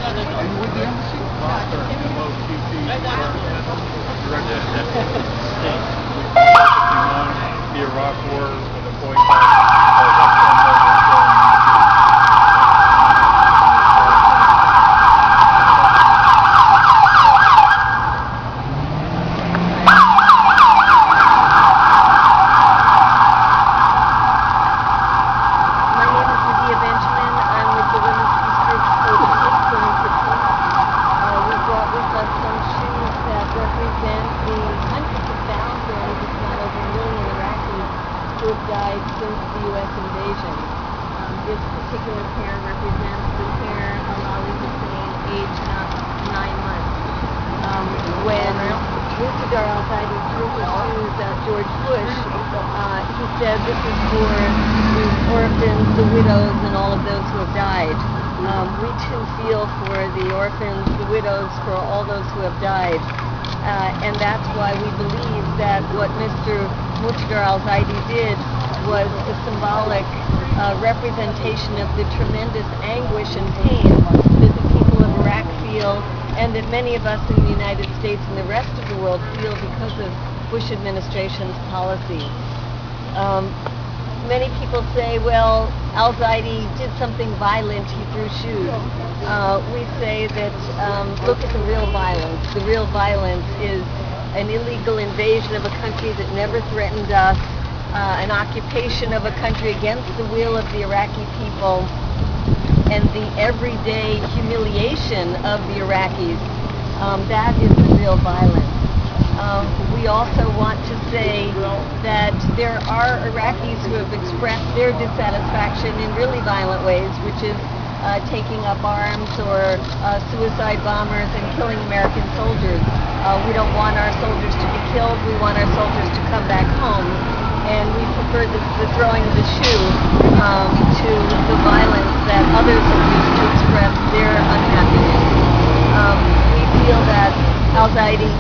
Are you with the embassy? The Iraq War with a boycott. My name is Medea Benjamin. I'm with the Women's Peace Group we brought with us some shoes that represent the hundreds of thousands, if not over a million Iraqis who have died since the U.S. invasion. This particular pair represents the pair of Ali Hussein, aged 9 months. When Muqtada al-Zaidi threw his shoes at George Bush, he said this is for the orphans, the widows, and all of those who have died. We too feel for the orphans, the widows, for all those who have died. And that's why we believe that what Mr. Muqtada al-Zaidi did was a symbolic representation of the tremendous anguish and pain that the people of Iraq feel, and that many of us in the United States and the rest of the world feel because of Bush administration's policies. Many people say, well, al-Zaidi did something violent, he threw shoes. We say that look at the real violence. The real violence is an illegal invasion of a country that never threatened us, an occupation of a country against the will of the Iraqi people, and the everyday humiliation of the Iraqis. That is the real violence. We also want to say that there are Iraqis who have expressed their dissatisfaction in really violent ways, which is taking up arms or suicide bombers and killing American soldiers. We don't want our soldiers to be killed. We want our soldiers to come back home. And we prefer the throwing of the shoe to the violence that others have used to express their unhappiness. We feel that al-Zaidi,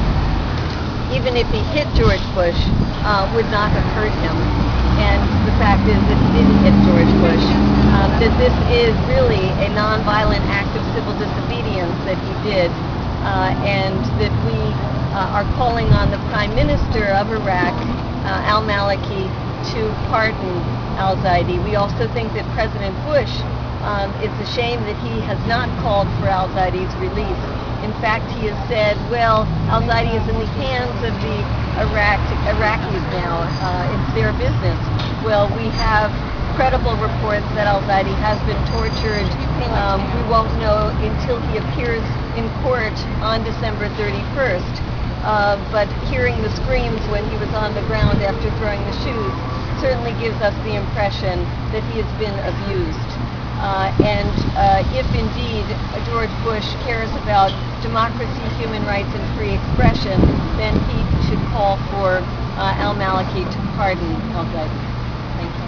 even if he hit George Bush, would not have hurt him. And the fact is that he didn't hit George Bush. That this is really a nonviolent act of civil disobedience that he did, and that we are calling on the Prime Minister of Iraq, al-Maliki, to pardon al-Zaidi. We also think that President Bush, it's a shame that he has not called for al-Zaidi's release. In fact, he has said, well, al-Zaidi is in the hands of the Iraqis now. It's their business. Well, we have credible reports that al-Zaidi has been tortured. We won't know until he appears in court on December 31st. But hearing the screams when he was on the ground after throwing the shoes certainly gives us the impression that he has been abused. And if indeed George Bush cares about democracy, human rights, and free expression, then he should call for al-Maliki to pardon al-Zaidi. Thank you.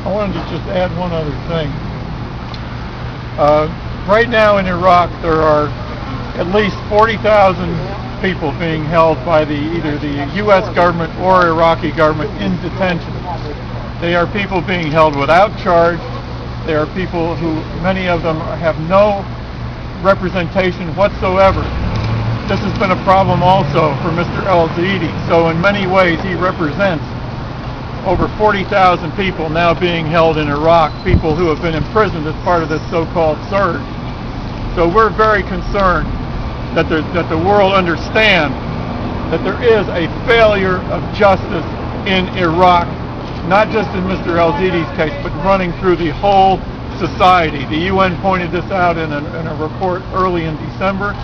I wanted to just add one other thing. Right now in Iraq, there are at least 40,000 people being held by either the U.S. government or Iraqi government in detention. They are people being held without charge. They are people who, many of them, have no representation whatsoever. This has been a problem also for Mr. al-Zaidi. So in many ways, he represents over 40,000 people now being held in Iraq, people who have been imprisoned as part of this so-called surge. So we're very concerned that the world understand that there is a failure of justice in Iraq, not just in Mr. al-Zaidi's case, but running through the whole society. The UN pointed this out in a report early in December,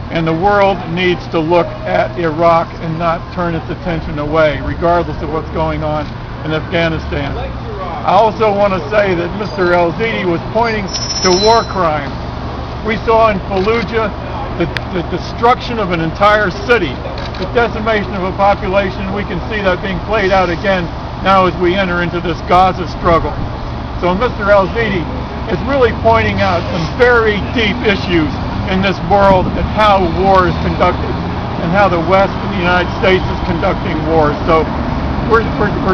and the world needs to look at Iraq and not turn its attention away, regardless of what's going on in Afghanistan. I also want to say that Mr. al-Zaidi was pointing to war crimes. We saw in Fallujah the destruction of an entire city, the decimation of a population. We can see that being played out again now as we enter into this Gaza struggle. So Mr. al-Zaidi is really pointing out some very deep issues in this world and how war is conducted and how the West and the United States is conducting wars. So we're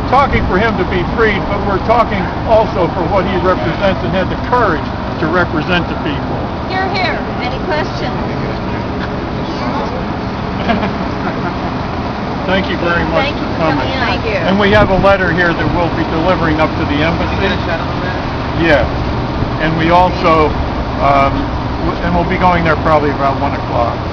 talking for him to be freed, but we're talking also for what he represents and had the courage to represent the people. Hear, hear. questions? Thank you very much Thank you for for coming coming. in. Thank you. And we have a letter here that we'll be delivering up to the embassy. Yeah. And we also, and we'll be going there probably about 1 o'clock.